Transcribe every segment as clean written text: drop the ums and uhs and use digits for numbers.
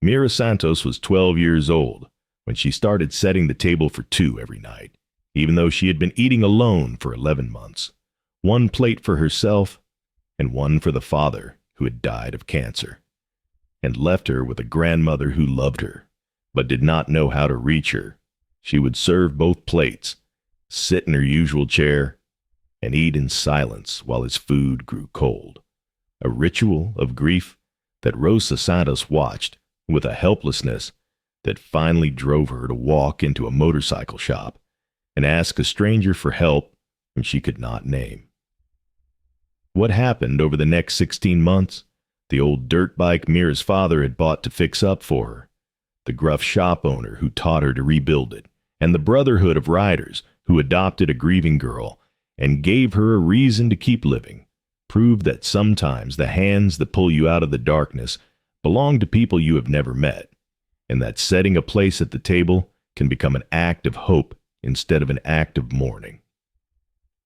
Mira Santos was 12 years old when she started setting the table for two every night, even though she had been eating alone for 11 months. One plate for herself and one for the father who had died of cancer, and left her with a grandmother who loved her, but did not know how to reach her. She would serve both plates, sit in her usual chair, and eat in silence while his food grew cold. A ritual of grief that Rosa Santos watched with a helplessness that finally drove her to walk into a motorcycle shop and ask a stranger for help whom she could not name. What happened over the next 16 months? The old dirt bike Mira's father had bought to fix up for her, the gruff shop owner who taught her to rebuild it, and the brotherhood of riders who adopted a grieving girl and gave her a reason to keep living, proved that sometimes the hands that pull you out of the darkness belong to people you have never met, and that setting a place at the table can become an act of hope instead of an act of mourning.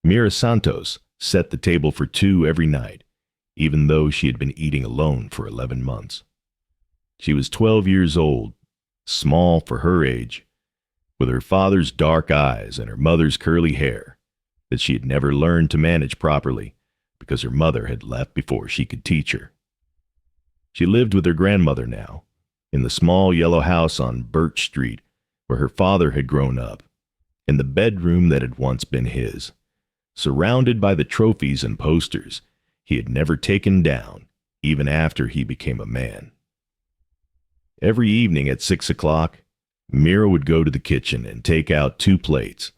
Mira Santos set the table for two every night, even though she had been eating alone for 11 months. She was 12 years old, small for her age, with her father's dark eyes and her mother's curly hair that she had never learned to manage properly because her mother had left before she could teach her. She lived with her grandmother now, in the small yellow house on Birch Street where her father had grown up, in the bedroom that had once been his, surrounded by the trophies and posters he had never taken down even after he became a man. Every evening at 6 o'clock, Mira would go to the kitchen and take out 2 plates,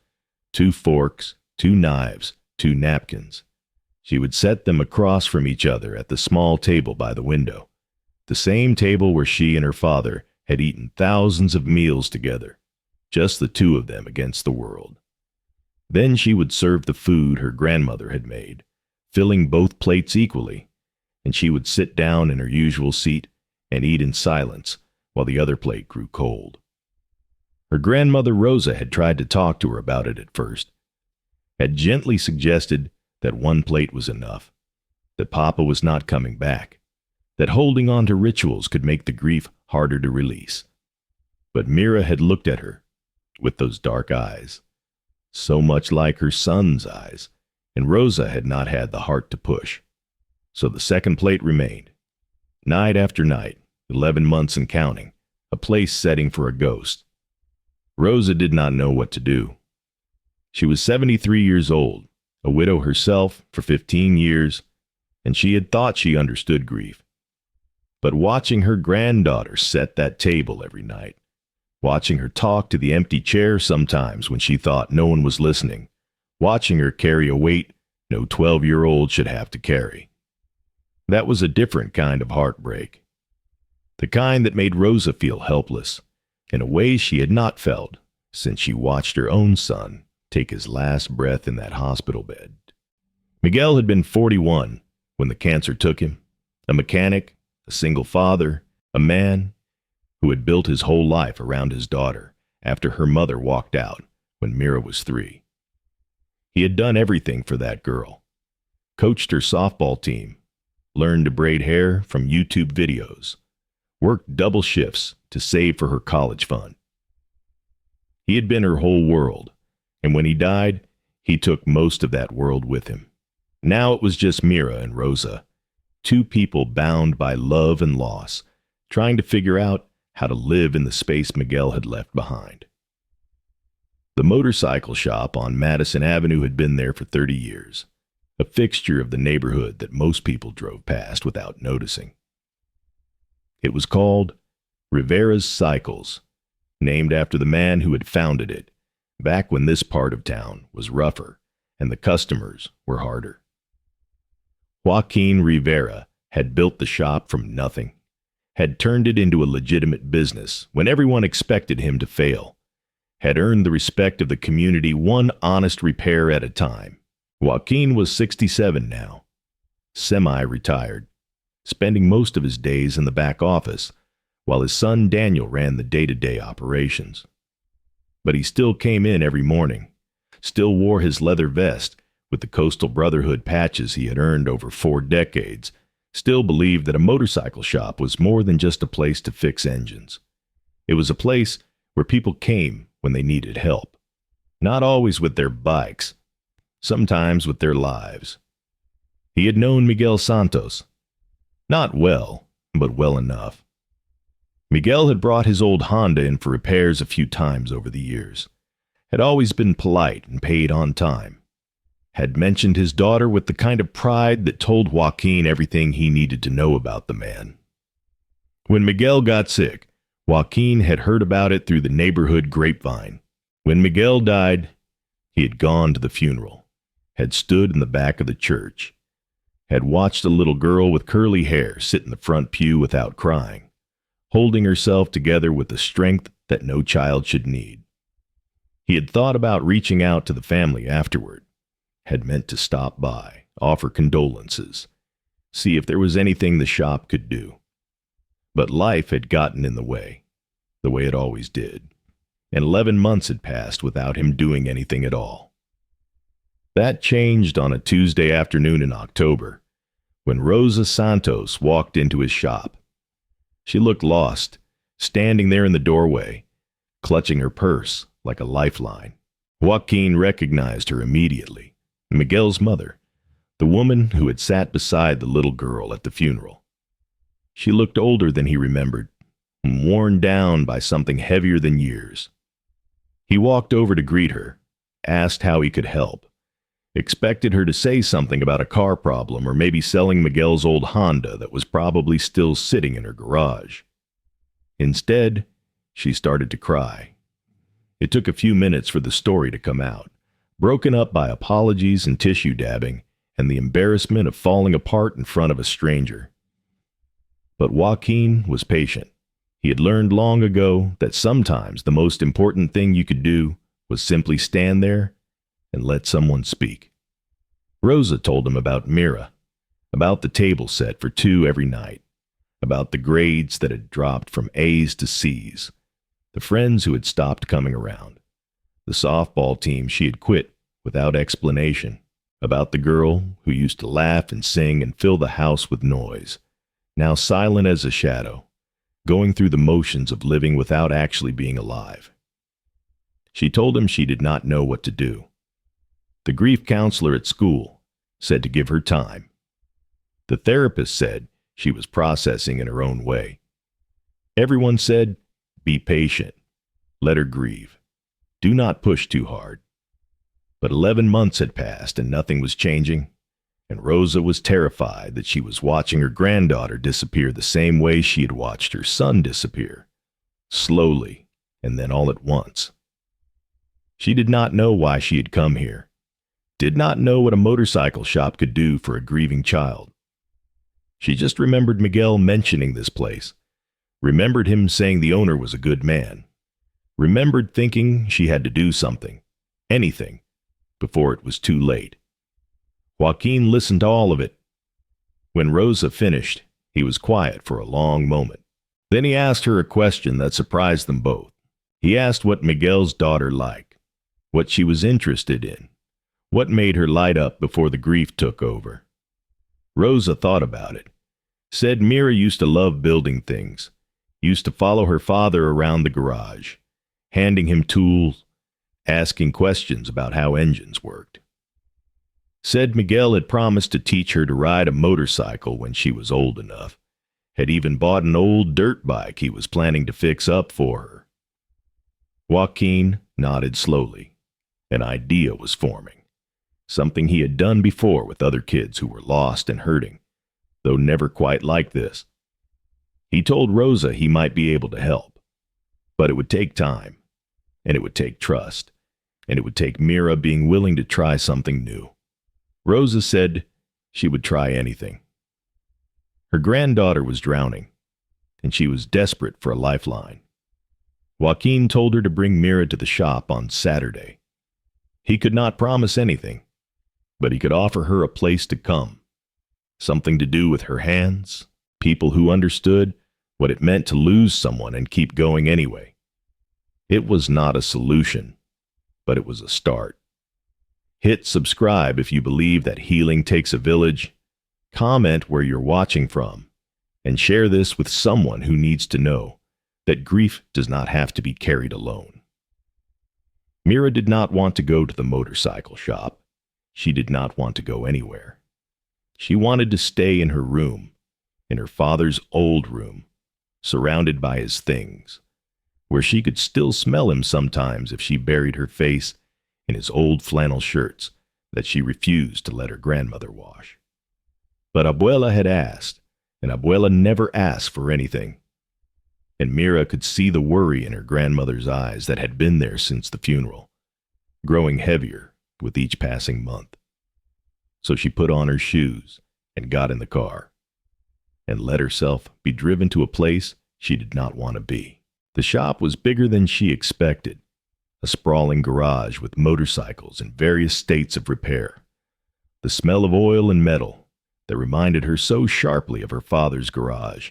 2 forks, 2 knives, 2 napkins. She would set them across from each other at the small table by the window, the same table where she and her father had eaten thousands of meals together, just the two of them against the world. Then she would serve the food her grandmother had made, filling both plates equally, and she would sit down in her usual seat and eat in silence while the other plate grew cold. Her grandmother Rosa had tried to talk to her about it at first, had gently suggested that one plate was enough, that Papa was not coming back, that holding on to rituals could make the grief harder to release. But Mira had looked at her with those dark eyes, so much like her son's eyes, and Rosa had not had the heart to push. So the second plate remained. Night after night, 11 months and counting, a place setting for a ghost. Rosa did not know what to do. She was 73 years old, a widow herself for 15 years, and she had thought she understood grief. But watching her granddaughter set that table every night, watching her talk to the empty chair sometimes when she thought no one was listening, watching her carry a weight no 12-year-old should have to carry. That was a different kind of heartbreak. The kind that made Rosa feel helpless, in a way she had not felt since she watched her own son take his last breath in that hospital bed. Miguel had been 41 when the cancer took him, a mechanic, a single father, a man who had built his whole life around his daughter after her mother walked out when Mira was 3. He had done everything for that girl, coached her softball team, learned to braid hair from YouTube videos, worked double shifts to save for her college fund. He had been her whole world, and when he died, he took most of that world with him. Now it was just Mira and Rosa, 2 people bound by love and loss, trying to figure out how to live in the space Miguel had left behind. The motorcycle shop on Madison Avenue had been there for 30 years, a fixture of the neighborhood that most people drove past without noticing. It was called Rivera's Cycles, named after the man who had founded it, back when this part of town was rougher and the customers were harder. Joaquin Rivera had built the shop from nothing, had turned it into a legitimate business when everyone expected him to fail, had earned the respect of the community one honest repair at a time. Joaquin was 67 now, semi-retired, spending most of his days in the back office, while his son Daniel ran the day-to-day operations. But he still came in every morning, still wore his leather vest with the Coastal Brotherhood patches he had earned over 4 decades, still believed that a motorcycle shop was more than just a place to fix engines. It was a place where people came when they needed help. Not always with their bikes, sometimes with their lives. He had known Miguel Santos. Not well, but well enough. Miguel had brought his old Honda in for repairs a few times over the years. Had always been polite and paid on time. Had mentioned his daughter with the kind of pride that told Joaquin everything he needed to know about the man. When Miguel got sick, Joaquin had heard about it through the neighborhood grapevine. When Miguel died, he had gone to the funeral, had stood in the back of the church, had watched a little girl with curly hair sit in the front pew without crying, holding herself together with the strength that no child should need. He had thought about reaching out to the family afterward, had meant to stop by, offer condolences, see if there was anything the shop could do. But life had gotten in the way it always did, and 11 months had passed without him doing anything at all. That changed on a Tuesday afternoon in October, when Rosa Santos walked into his shop. She looked lost, standing there in the doorway, clutching her purse like a lifeline. Joaquin recognized her immediately. Miguel's mother, the woman who had sat beside the little girl at the funeral. She looked older than he remembered, worn down by something heavier than years. He walked over to greet her, asked how he could help, expected her to say something about a car problem or maybe selling Miguel's old Honda that was probably still sitting in her garage. Instead, she started to cry. It took a few minutes for the story to come out, broken up by apologies and tissue dabbing and the embarrassment of falling apart in front of a stranger. But Joaquin was patient. He had learned long ago that sometimes the most important thing you could do was simply stand there and let someone speak. Rosa told him about Mira, about the table set for 2 every night, about the grades that had dropped from A's to C's, the friends who had stopped coming around, the softball team she had quit without explanation, about the girl who used to laugh and sing and fill the house with noise, now silent as a shadow, going through the motions of living without actually being alive. She told him she did not know what to do. The grief counselor at school said to give her time. The therapist said she was processing in her own way. Everyone said, be patient, let her grieve. Do not push too hard. But 11 months had passed and nothing was changing, and Rosa was terrified that she was watching her granddaughter disappear the same way she had watched her son disappear, slowly and then all at once. She did not know why she had come here, did not know what a motorcycle shop could do for a grieving child. She just remembered Miguel mentioning this place, remembered him saying the owner was a good man, remembered thinking she had to do something, anything, before it was too late. Joaquin listened to all of it. When Rosa finished, he was quiet for a long moment. Then he asked her a question that surprised them both. He asked what Miguel's daughter liked, what she was interested in, what made her light up before the grief took over. Rosa thought about it, said Mira used to love building things, used to follow her father around the garage, handing him tools, asking questions about how engines worked. Said Miguel had promised to teach her to ride a motorcycle when she was old enough, had even bought an old dirt bike he was planning to fix up for her. Joaquin nodded slowly. An idea was forming, something he had done before with other kids who were lost and hurting, though never quite like this. He told Rosa he might be able to help, but it would take time, and it would take trust, and it would take Mira being willing to try something new. Rosa said she would try anything. Her granddaughter was drowning, and she was desperate for a lifeline. Joaquin told her to bring Mira to the shop on Saturday. He could not promise anything, but he could offer her a place to come, something to do with her hands, people who understood what it meant to lose someone and keep going anyway. It was not a solution, but it was a start. Hit subscribe if you believe that healing takes a village, Comment where you're watching from, and share this with someone who needs to know that grief does not have to be carried alone. Mira did not want to go to the motorcycle shop. She did not want to go anywhere. She wanted to stay in her room, in her father's old room, surrounded by his things, where she could still smell him sometimes if she buried her face in his old flannel shirts that she refused to let her grandmother wash. But Abuela had asked, and Abuela never asked for anything. And Mira could see the worry in her grandmother's eyes that had been there since the funeral, growing heavier with each passing month. So she put on her shoes and got in the car, and let herself be driven to a place she did not want to be. The shop was bigger than she expected, a sprawling garage with motorcycles in various states of repair, the smell of oil and metal that reminded her so sharply of her father's garage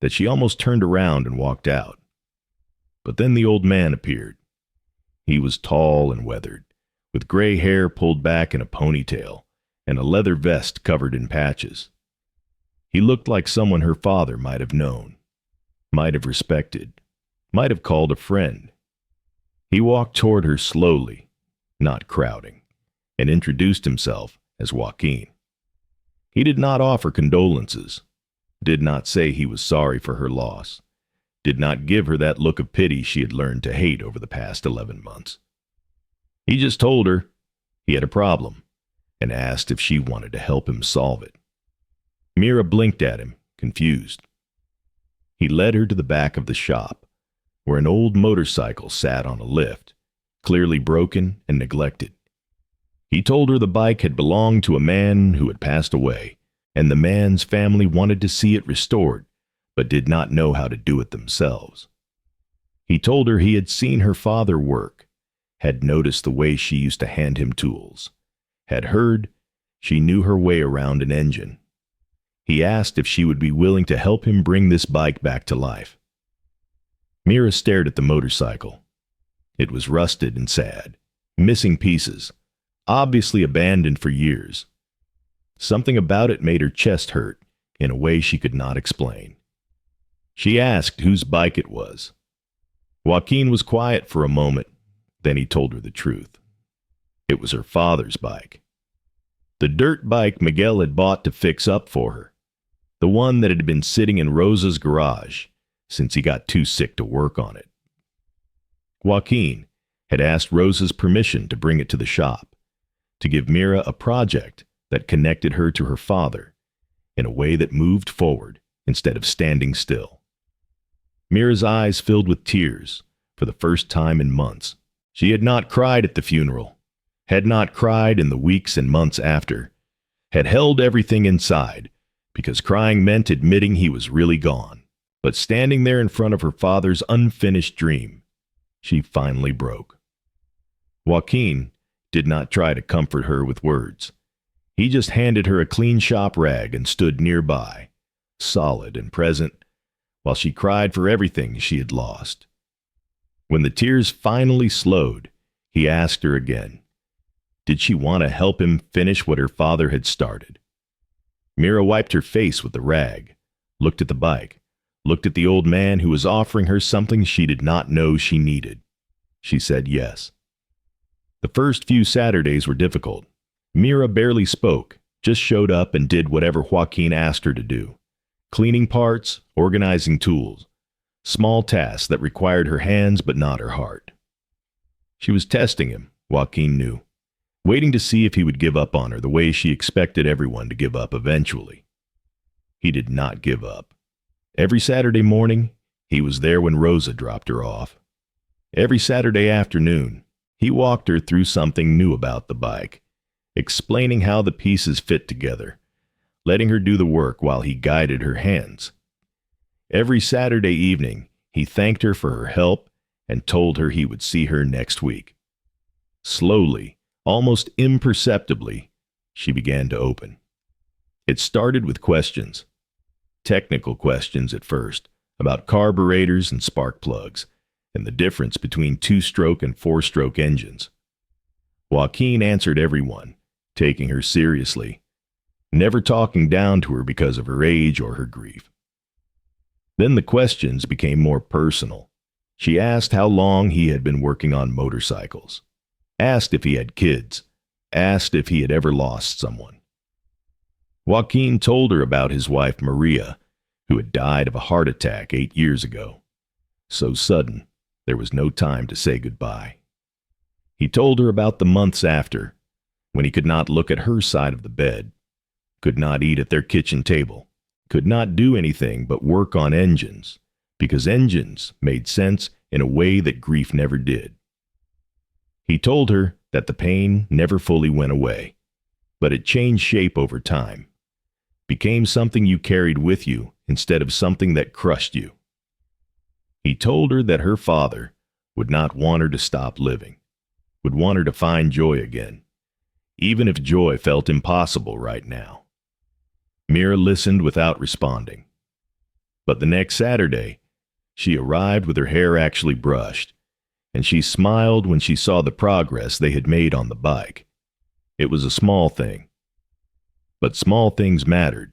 that she almost turned around and walked out. But then the old man appeared. He was tall and weathered, with gray hair pulled back in a ponytail and a leather vest covered in patches. He looked like someone her father might have known, might have respected, might have called a friend. He walked toward her slowly, not crowding, and introduced himself as Joaquin. He did not offer condolences, did not say he was sorry for her loss, did not give her that look of pity she had learned to hate over the past 11 months. He just told her he had a problem and asked if she wanted to help him solve it. Mira blinked at him, confused. He led her to the back of the shop, where an old motorcycle sat on a lift, clearly broken and neglected. He told her the bike had belonged to a man who had passed away, and the man's family wanted to see it restored, but did not know how to do it themselves. He told her he had seen her father work, had noticed the way she used to hand him tools, had heard she knew her way around an engine. He asked if she would be willing to help him bring this bike back to life. Mira stared at the motorcycle. It was rusted and sad, missing pieces, obviously abandoned for years. Something about it made her chest hurt in a way she could not explain. She asked whose bike it was. Joaquin was quiet for a moment, then he told her the truth. It was her father's bike. The dirt bike Miguel had bought to fix up for her. The one that had been sitting in Rosa's garage since he got too sick to work on it. Joaquin had asked Rosa's permission to bring it to the shop, to give Mira a project that connected her to her father in a way that moved forward instead of standing still. Mira's eyes filled with tears for the first time in months. She had not cried at the funeral, had not cried in the weeks and months after, had held everything inside because crying meant admitting he was really gone. But standing there in front of her father's unfinished dream, she finally broke. Joaquin did not try to comfort her with words. He just handed her a clean shop rag and stood nearby, solid and present, while she cried for everything she had lost. When the tears finally slowed, he asked her again, did she want to help him finish what her father had started? Mira wiped her face with the rag, looked at the bike, looked at the old man who was offering her something she did not know she needed. She said yes. The first few Saturdays were difficult. Mira barely spoke, just showed up and did whatever Joaquin asked her to do. Cleaning parts, organizing tools, small tasks that required her hands but not her heart. She was testing him, Joaquin knew, waiting to see if he would give up on her the way she expected everyone to give up eventually. He did not give up. Every Saturday morning, he was there when Rosa dropped her off. Every Saturday afternoon, he walked her through something new about the bike, explaining how the pieces fit together, letting her do the work while he guided her hands. Every Saturday evening, he thanked her for her help and told her he would see her next week. Slowly, almost imperceptibly, she began to open. It started with questions. Technical questions at first, about carburetors and spark plugs, and the difference between two-stroke and four-stroke engines. Joaquin answered everyone, taking her seriously, never talking down to her because of her age or her grief. Then the questions became more personal. She asked how long he had been working on motorcycles, asked if he had kids, asked if he had ever lost someone. Joaquin told her about his wife Maria, who had died of a heart attack 8 years ago. So sudden, there was no time to say goodbye. He told her about the months after, when he could not look at her side of the bed, could not eat at their kitchen table, could not do anything but work on engines, because engines made sense in a way that grief never did. He told her that the pain never fully went away, but it changed shape over time, became something you carried with you instead of something that crushed you. He told her that her father would not want her to stop living, would want her to find joy again, even if joy felt impossible right now. Mira listened without responding. But the next Saturday, she arrived with her hair actually brushed, and she smiled when she saw the progress they had made on the bike. It was a small thing, but small things mattered.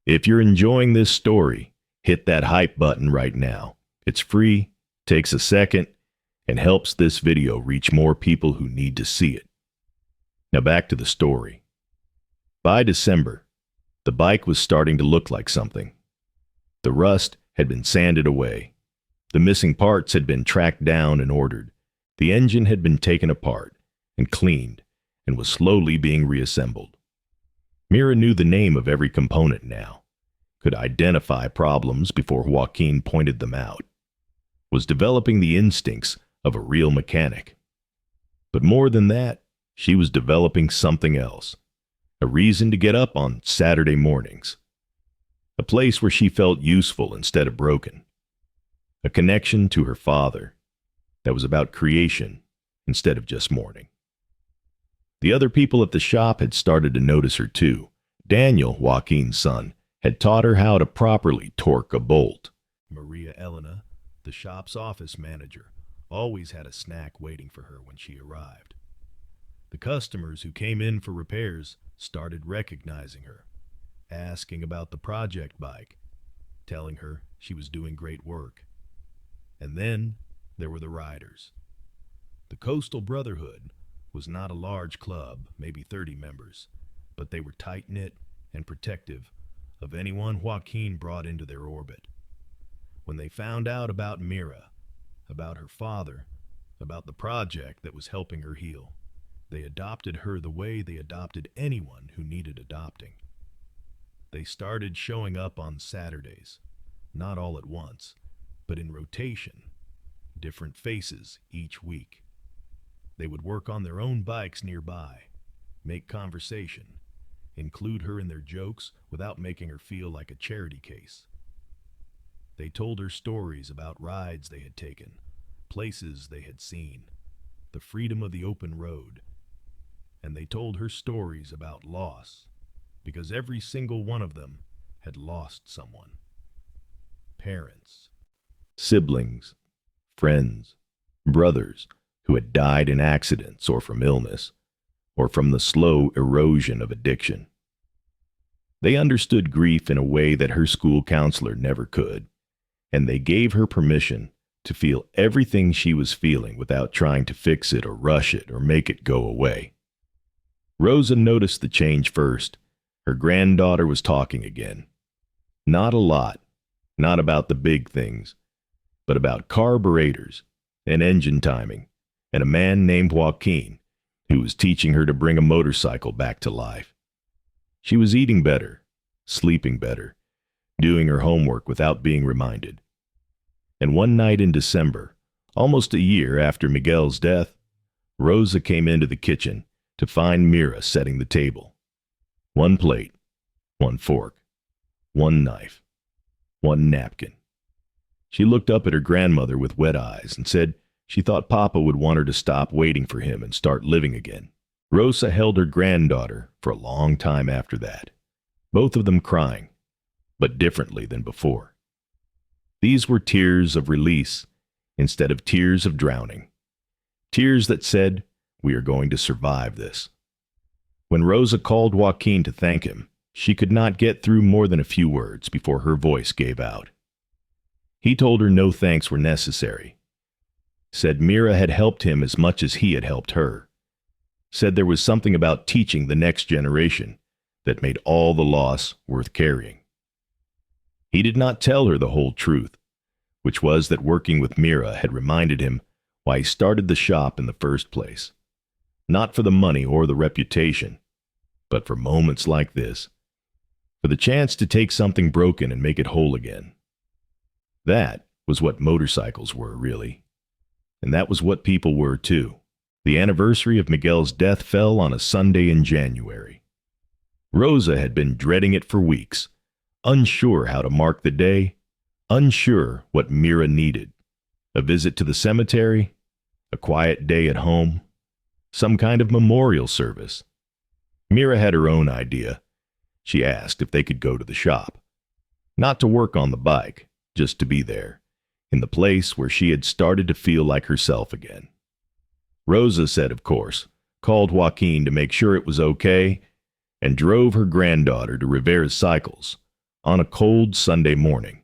If you're enjoying this story, hit that hype button right now. It's free, takes a second, and helps this video reach more people who need to see it. Now back to the story. By December, the bike was starting to look like something. The rust had been sanded away. The missing parts had been tracked down and ordered. The engine had been taken apart and cleaned and was slowly being reassembled. Mira knew the name of every component now, could identify problems before Joaquin pointed them out, was developing the instincts of a real mechanic. But more than that, she was developing something else, a reason to get up on Saturday mornings, a place where she felt useful instead of broken, a connection to her father that was about creation instead of just mourning. The other people at the shop had started to notice her too. Daniel, Joaquin's son, had taught her how to properly torque a bolt. Maria Elena, the shop's office manager, always had a snack waiting for her when she arrived. The customers who came in for repairs started recognizing her, asking about the project bike, telling her she was doing great work. And then there were the riders. The Coastal Brotherhood was not a large club, maybe 30 members, but they were tight-knit and protective of anyone Joaquin brought into their orbit. When they found out about Mira, about her father, about the project that was helping her heal, they adopted her the way they adopted anyone who needed adopting. They started showing up on Saturdays, not all at once, but in rotation, different faces each week. They would work on their own bikes nearby, make conversation, include her in their jokes without making her feel like a charity case. They told her stories about rides they had taken, places they had seen, the freedom of the open road. And they told her stories about loss, because every single one of them had lost someone. Parents, siblings, friends, brothers who had died in accidents or from illness, or from the slow erosion of addiction. They understood grief in a way that her school counselor never could, and they gave her permission to feel everything she was feeling without trying to fix it or rush it or make it go away. Rosa noticed the change first. Her granddaughter was talking again. Not a lot, not about the big things, but about carburetors and engine timing, and a man named Joaquin who was teaching her to bring a motorcycle back to life. She was eating better, sleeping better, doing her homework without being reminded. And one night in December, almost a year after Miguel's death, Rosa came into the kitchen to find Mira setting the table. One plate, one fork, one knife, one napkin. She looked up at her grandmother with wet eyes and said she thought Papa would want her to stop waiting for him and start living again. Rosa held her granddaughter for a long time after that, both of them crying, but differently than before. These were tears of release instead of tears of drowning. Tears that said, "We are going to survive this." When Rosa called Joaquin to thank him, she could not get through more than a few words before her voice gave out. He told her no thanks were necessary. Said Mira had helped him as much as he had helped her. Said there was something about teaching the next generation that made all the loss worth carrying. He did not tell her the whole truth, which was that working with Mira had reminded him why he started the shop in the first place. Not for the money or the reputation, but for moments like this, for the chance to take something broken and make it whole again. That was what motorcycles were, really. And that was what people were, too. The anniversary of Miguel's death fell on a Sunday in January. Rosa had been dreading it for weeks, unsure how to mark the day, unsure what Mira needed. A visit to the cemetery, a quiet day at home, some kind of memorial service. Mira had her own idea. She asked if they could go to the shop. Not to work on the bike, just to be there, in the place where she had started to feel like herself again. Rosa said, of course, called Joaquin to make sure it was okay, and drove her granddaughter to Rivera's Cycles on a cold Sunday morning.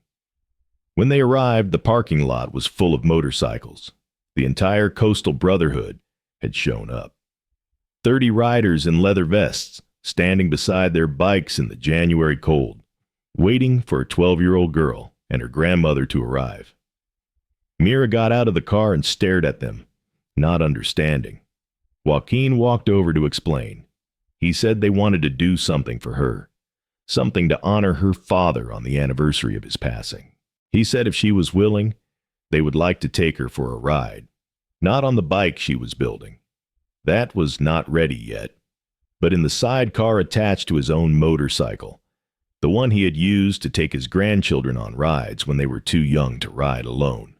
When they arrived, the parking lot was full of motorcycles. The entire Coastal Brotherhood had shown up. 30 riders in leather vests, standing beside their bikes in the January cold, waiting for a 12-year-old girl and her grandmother to arrive. Mira got out of the car and stared at them, not understanding. Joaquin walked over to explain. He said they wanted to do something for her, something to honor her father on the anniversary of his passing. He said if she was willing, they would like to take her for a ride, not on the bike she was building. That was not ready yet, but in the sidecar attached to his own motorcycle, the one he had used to take his grandchildren on rides when they were too young to ride alone.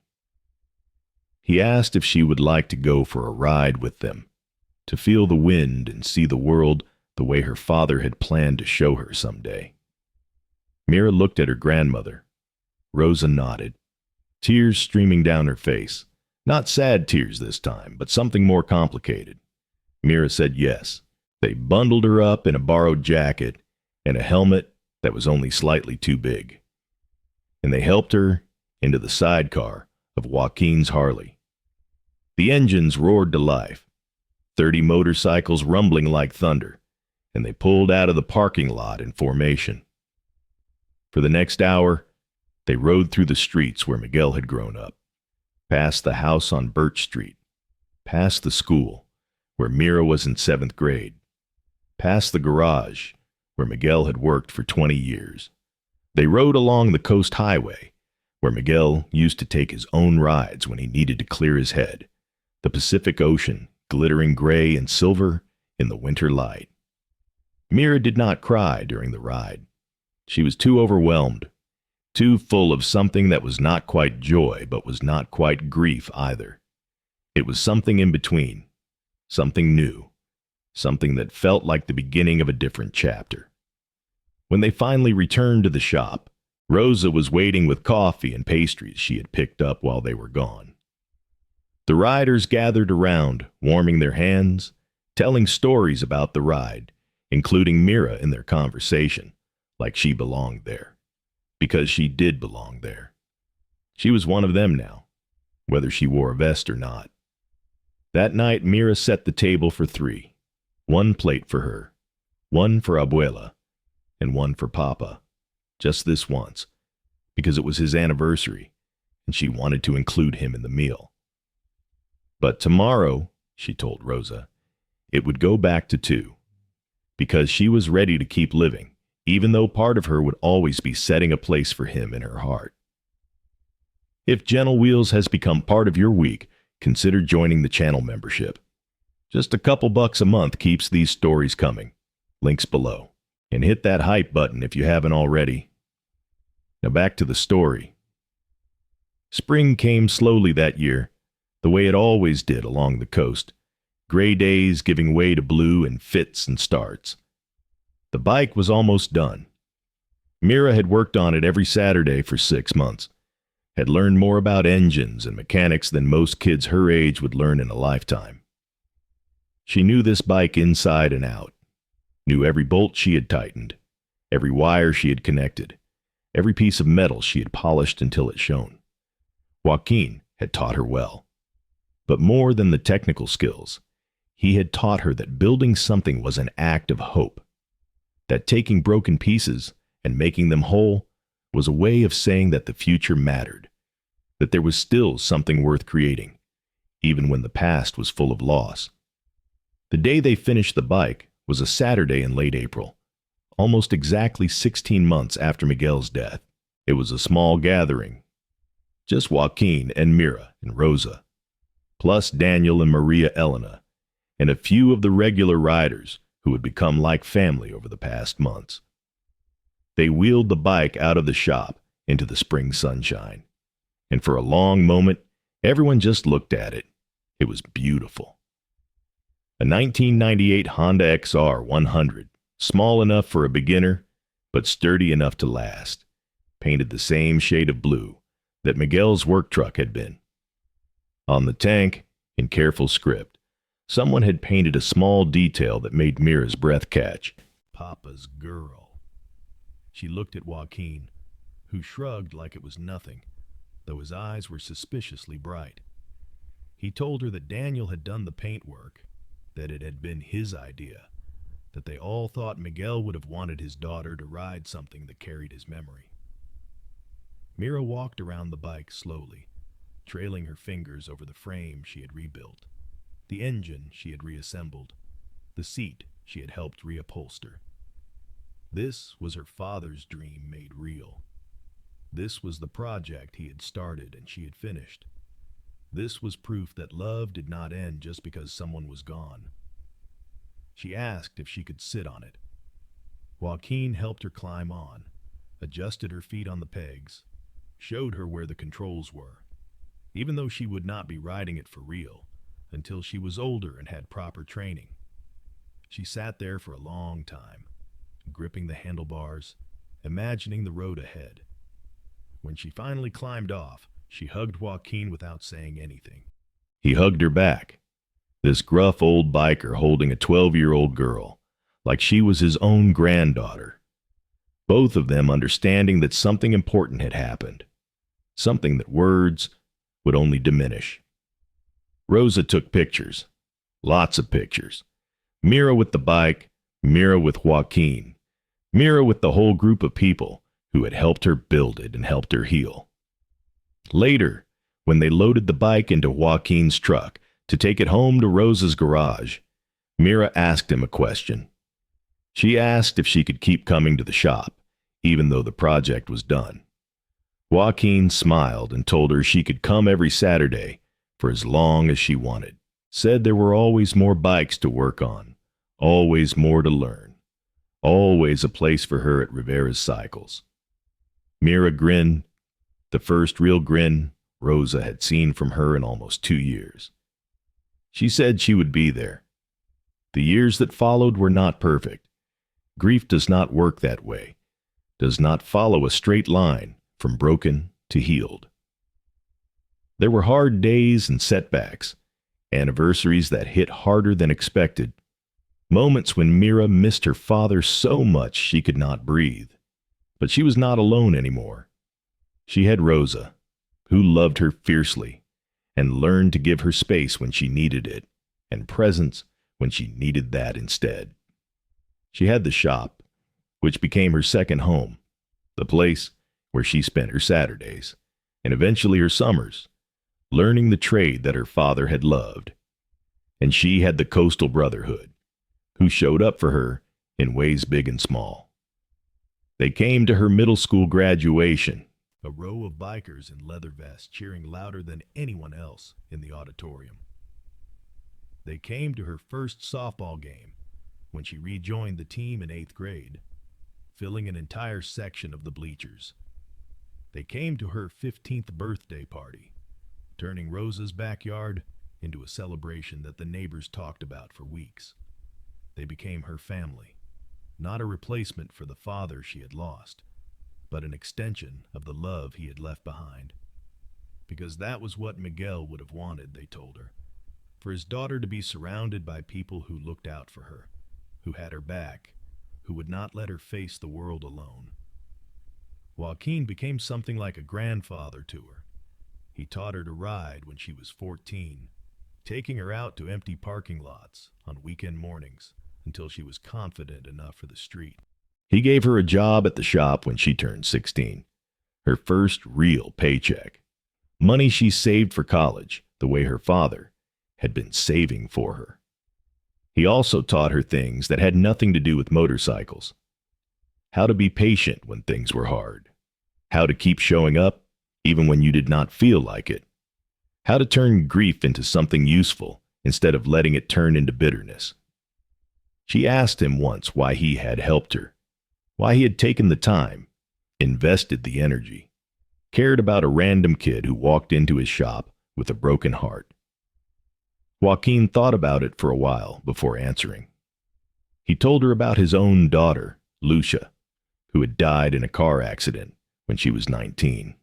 He asked if she would like to go for a ride with them, to feel the wind and see the world the way her father had planned to show her someday. Mira looked at her grandmother. Rosa nodded, tears streaming down her face. Not sad tears this time, but something more complicated. Mira said yes. They bundled her up in a borrowed jacket and a helmet that was only slightly too big. And they helped her into the sidecar of Joaquin's Harley. The engines roared to life, 30 motorcycles rumbling like thunder, and they pulled out of the parking lot in formation. For the next hour, they rode through the streets where Miguel had grown up, past the house on Birch Street, past the school where Mira was in 7th grade, past the garage where Miguel had worked for 20 years. They rode along the Coast Highway, where Miguel used to take his own rides when he needed to clear his head, the Pacific Ocean glittering gray and silver in the winter light. Mira did not cry during the ride. She was too overwhelmed, too full of something that was not quite joy but was not quite grief either. It was something in between, something new, something that felt like the beginning of a different chapter. When they finally returned to the shop, Rosa was waiting with coffee and pastries she had picked up while they were gone. The riders gathered around, warming their hands, telling stories about the ride, including Mira in their conversation, like she belonged there. Because she did belong there. She was one of them now, whether she wore a vest or not. That night, Mira set the table for 3. 1 plate for her, 1 for Abuela, and 1 for Papa. Just this once, because it was his anniversary, and she wanted to include him in the meal. But tomorrow, she told Rosa, it would go back to 2, because she was ready to keep living, even though part of her would always be setting a place for him in her heart. If Gentle Wheels has become part of your week, consider joining the channel membership. Just a couple bucks a month keeps these stories coming. Links below. And hit that hype button if you haven't already. Now back to the story. Spring came slowly that year, the way it always did along the coast. Gray days giving way to blue in fits and starts. The bike was almost done. Mira had worked on it every Saturday for 6 months, had learned more about engines and mechanics than most kids her age would learn in a lifetime. She knew this bike inside and out. knew every bolt she had tightened, every wire she had connected, every piece of metal she had polished until it shone. Joaquin had taught her well. But more than the technical skills, he had taught her that building something was an act of hope, that taking broken pieces and making them whole was a way of saying that the future mattered, that there was still something worth creating, even when the past was full of loss. The day they finished the bike was a Saturday in late April, almost exactly 16 months after Miguel's death. It was a small gathering, just Joaquin and Mira and Rosa, plus Daniel and Maria Elena, and a few of the regular riders who had become like family over the past months. They wheeled the bike out of the shop into the spring sunshine, and for a long moment, everyone just looked at it. It was beautiful. A 1998 Honda XR 100, small enough for a beginner, but sturdy enough to last, painted the same shade of blue that Miguel's work truck had been. On the tank, in careful script, someone had painted a small detail that made Mira's breath catch. Papa's girl. She looked at Joaquin, who shrugged like it was nothing, though his eyes were suspiciously bright. He told her that Daniel had done the paint work, that it had been his idea, that they all thought Miguel would have wanted his daughter to ride something that carried his memory. Mira walked around the bike slowly, trailing her fingers over the frame she had rebuilt, the engine she had reassembled, the seat she had helped reupholster. This was her father's dream made real. This was the project he had started and she had finished. This was proof that love did not end just because someone was gone. She asked if she could sit on it. Joaquin helped her climb on, adjusted her feet on the pegs, showed her where the controls were, even though she would not be riding it for real until she was older and had proper training. She sat there for a long time, gripping the handlebars, imagining the road ahead. When she finally climbed off, she hugged Joaquin without saying anything. He hugged her back, this gruff old biker holding a 12-year-old girl, like she was his own granddaughter. Both of them understanding that something important had happened, something that words would only diminish. Rosa took pictures, lots of pictures. Mira with the bike, Mira with Joaquin, Mira with the whole group of people who had helped her build it and helped her heal. Later, when they loaded the bike into Joaquin's truck to take it home to Rosa's garage, Mira asked him a question. She asked if she could keep coming to the shop, even though the project was done. Joaquin smiled and told her she could come every Saturday for as long as she wanted. Said there were always more bikes to work on, always more to learn, always a place for her at Rivera's Cycles. Mira grinned, the first real grin Rosa had seen from her in almost 2 years. She said she would be there. The years that followed were not perfect. Grief does not work that way, does not follow a straight line from broken to healed. There were hard days and setbacks, anniversaries that hit harder than expected, moments when Mira missed her father so much she could not breathe. But she was not alone anymore. She had Rosa, who loved her fiercely and learned to give her space when she needed it, and presence when she needed that instead. She had the shop, which became her second home, the place where she spent her Saturdays, and eventually her summers, learning the trade that her father had loved. And she had the Coastal Brotherhood, who showed up for her in ways big and small. They came to her middle school graduation, a row of bikers in leather vests cheering louder than anyone else in the auditorium. They came to her first softball game when she rejoined the team in 8th grade, filling an entire section of the bleachers. They came to her 15th birthday party, turning Rosa's backyard into a celebration that the neighbors talked about for weeks. They became her family, not a replacement for the father she had lost, but an extension of the love he had left behind. Because that was what Miguel would have wanted, they told her, for his daughter to be surrounded by people who looked out for her, who had her back, who would not let her face the world alone. Joaquin became something like a grandfather to her. He taught her to ride when she was 14, taking her out to empty parking lots on weekend mornings until she was confident enough for the street. He gave her a job at the shop when she turned 16, her first real paycheck. Money she saved for college, the way her father had been saving for her. He also taught her things that had nothing to do with motorcycles. How to be patient when things were hard. How to keep showing up even when you did not feel like it. How to turn grief into something useful instead of letting it turn into bitterness. She asked him once why he had helped her, why he had taken the time, invested the energy, cared about a random kid who walked into his shop with a broken heart. Joaquin thought about it for a while before answering. He told her about his own daughter, Lucia, who had died in a car accident when she was 19.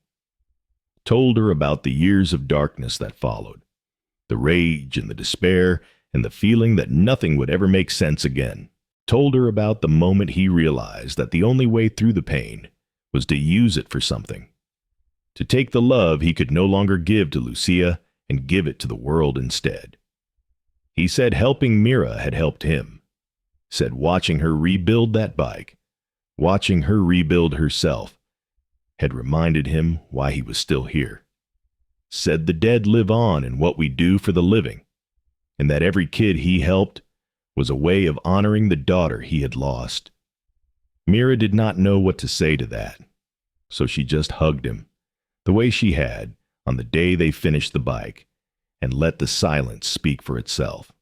Told her about the years of darkness that followed, the rage and the despair and the feeling that nothing would ever make sense again. Told her about the moment he realized that the only way through the pain was to use it for something, to take the love he could no longer give to Lucia and give it to the world instead. He said helping Mira had helped him, said watching her rebuild that bike, watching her rebuild herself, had reminded him why he was still here. Said the dead live on in what we do for the living, and that every kid he helped was a way of honoring the daughter he had lost. Mira did not know what to say to that, so she just hugged him, the way she had on the day they finished the bike, and let the silence speak for itself.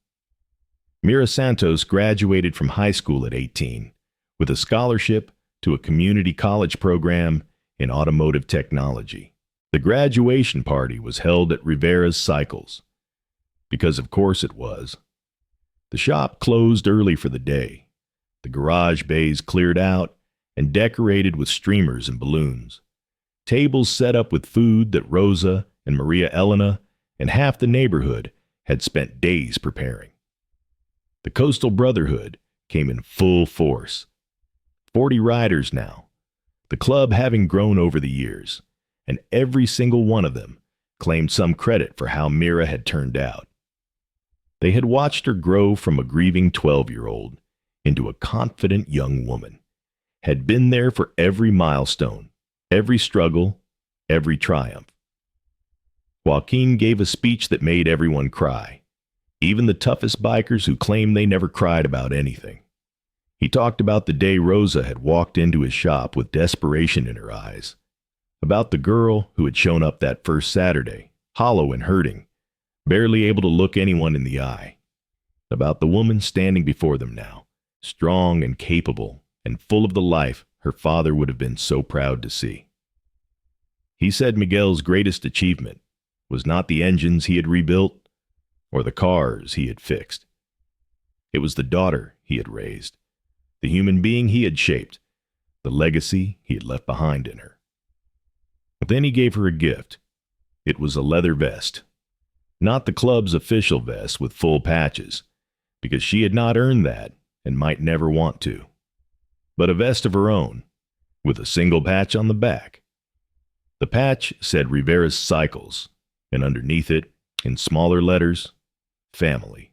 Mira Santos graduated from high school at 18 with a scholarship to a community college program in automotive technology. The graduation party was held at Rivera's Cycles, because of course it was. The shop closed early for the day. The garage bays cleared out and decorated with streamers and balloons. Tables set up with food that Rosa and Maria Elena and half the neighborhood had spent days preparing. The Coastal Brotherhood came in full force. 40 riders now, the club having grown over the years, and every single one of them claimed some credit for how Mira had turned out. They had watched her grow from a grieving 12-year-old into a confident young woman, had been there for every milestone, every struggle, every triumph. Joaquin gave a speech that made everyone cry, even the toughest bikers who claimed they never cried about anything. He talked about the day Rosa had walked into his shop with desperation in her eyes, about the girl who had shown up that first Saturday, hollow and hurting, barely able to look anyone in the eye, about the woman standing before them now, strong and capable and full of the life her father would have been so proud to see. He said Miguel's greatest achievement was not the engines he had rebuilt or the cars he had fixed. It was the daughter he had raised, the human being he had shaped, the legacy he had left behind in her. But then he gave her a gift. It was a leather vest, not the club's official vest with full patches, because she had not earned that and might never want to, but a vest of her own, with a single patch on the back. The patch said Rivera's Cycles, and underneath it, in smaller letters, family.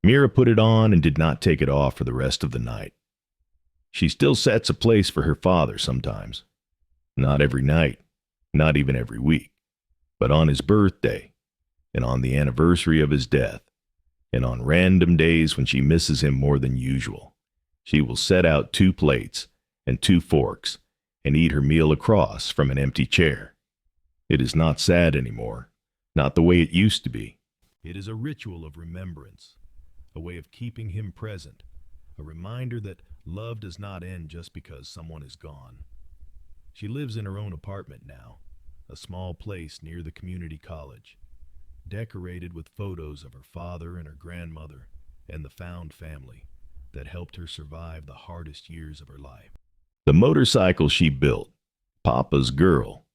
Mira put it on and did not take it off for the rest of the night. She still sets a place for her father sometimes. Not every night, not even every week, but on his birthday, and on the anniversary of his death, and on random days when she misses him more than usual. She will set out 2 plates and 2 forks and eat her meal across from an empty chair. It is not sad anymore, not the way it used to be. It is a ritual of remembrance, a way of keeping him present, a reminder that love does not end just because someone is gone. She lives in her own apartment now, a small place near the community college, decorated with photos of her father and her grandmother and the found family that helped her survive the hardest years of her life. The motorcycle she built, Papa's Girl,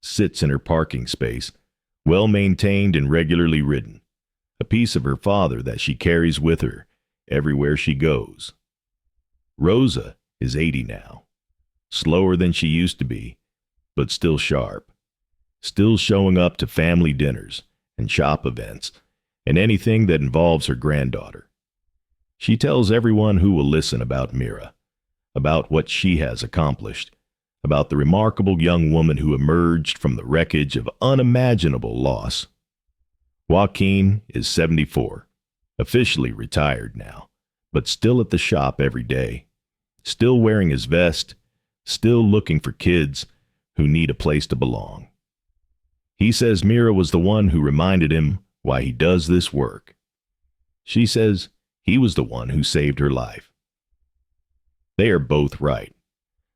sits in her parking space, well maintained and regularly ridden, a piece of her father that she carries with her everywhere she goes. Rosa is 80 now, slower than she used to be, but still sharp, still showing up to family dinners and shop events and anything that involves her granddaughter. She tells everyone who will listen about Mira, about what she has accomplished, about the remarkable young woman who emerged from the wreckage of unimaginable loss. Joaquin is 74, officially retired now, but still at the shop every day, still wearing his vest, still looking for kids who need a place to belong. He says Mira was the one who reminded him why he does this work. She says he was the one who saved her life. They are both right.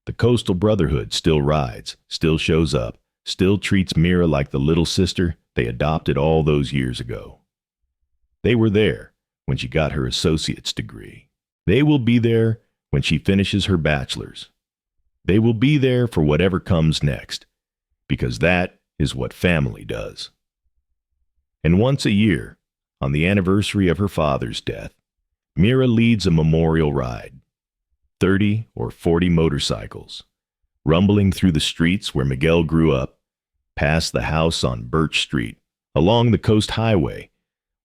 The Coastal Brotherhood still rides, still shows up, still treats Mira like the little sister they adopted all those years ago. They were there when she got her associate's degree. They will be there when she finishes her bachelor's. They will be there for whatever comes next, because that is what family does. And once a year, on the anniversary of her father's death, Mira leads a memorial ride. 30 or 40 motorcycles, rumbling through the streets where Miguel grew up, past the house on Birch Street, along the Coast Highway,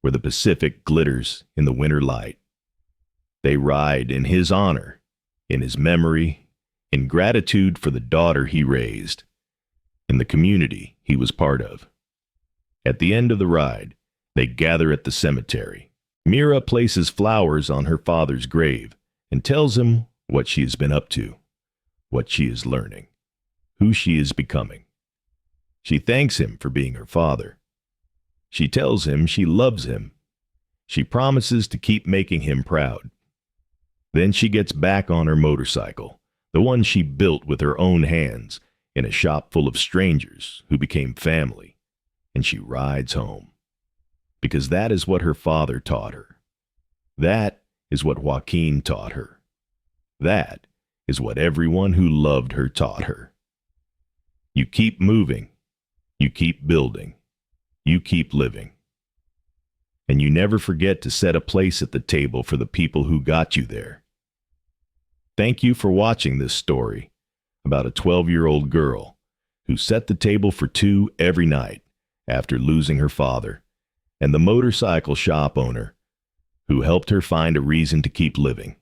where the Pacific glitters in the winter light. They ride in his honor, in his memory, in gratitude for the daughter he raised, in the community he was part of. At the end of the ride, they gather at the cemetery. Mira places flowers on her father's grave and tells him what she has been up to, what she is learning, who she is becoming. She thanks him for being her father. She tells him she loves him. She promises to keep making him proud. Then she gets back on her motorcycle, the one she built with her own hands in a shop full of strangers who became family, and she rides home. Because that is what her father taught her. That is what Joaquin taught her. That is what everyone who loved her taught her. You keep moving, you keep building, you keep living. And you never forget to set a place at the table for the people who got you there. Thank you for watching this story about a 12-year-old girl who set the table for two every night after losing her father, and the motorcycle shop owner who helped her find a reason to keep living.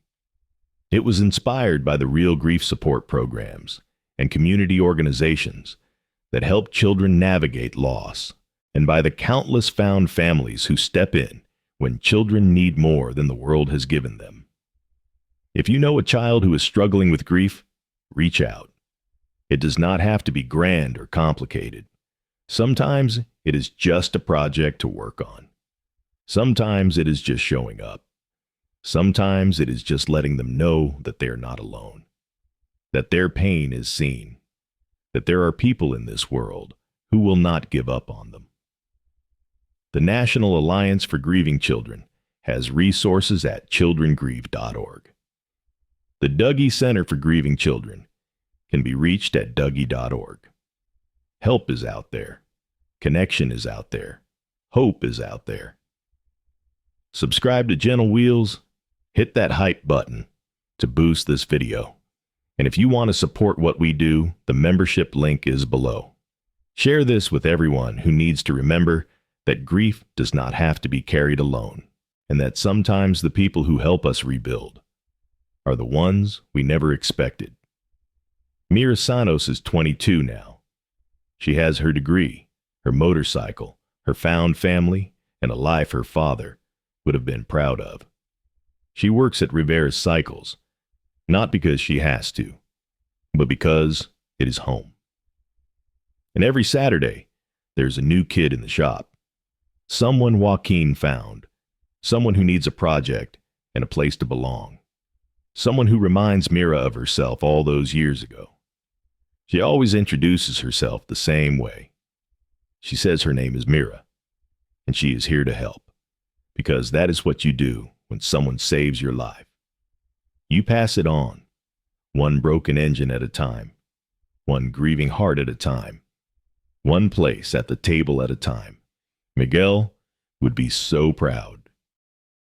It was inspired by the real grief support programs and community organizations that help children navigate loss, and by the countless found families who step in when children need more than the world has given them. If you know a child who is struggling with grief, reach out. It does not have to be grand or complicated. Sometimes it is just a project to work on. Sometimes it is just showing up. Sometimes it is just letting them know that they are not alone, that their pain is seen, that there are people in this world who will not give up on them. The National Alliance for Grieving Children has resources at childrengrieve.org. The Dougie Center for Grieving Children can be reached at dougie.org. Help is out there. Connection is out there. Hope is out there. Subscribe to Gentle Wheels. Hit that hype button to boost this video. And if you want to support what we do, the membership link is below. Share this with everyone who needs to remember that grief does not have to be carried alone, and that sometimes the people who help us rebuild are the ones we never expected. Mira Sanos is 22 now. She has her degree, her motorcycle, her found family, and a life her father would have been proud of. She works at Rivera's Cycles, not because she has to, but because it is home. And every Saturday, there's a new kid in the shop. Someone Joaquin found, someone who needs a project and a place to belong, someone who reminds Mira of herself all those years ago. She always introduces herself the same way. She says her name is Mira, and she is here to help, because that is what you do when someone saves your life. You pass it on, one broken engine at a time, one grieving heart at a time, one place at the table at a time. Miguel would be so proud.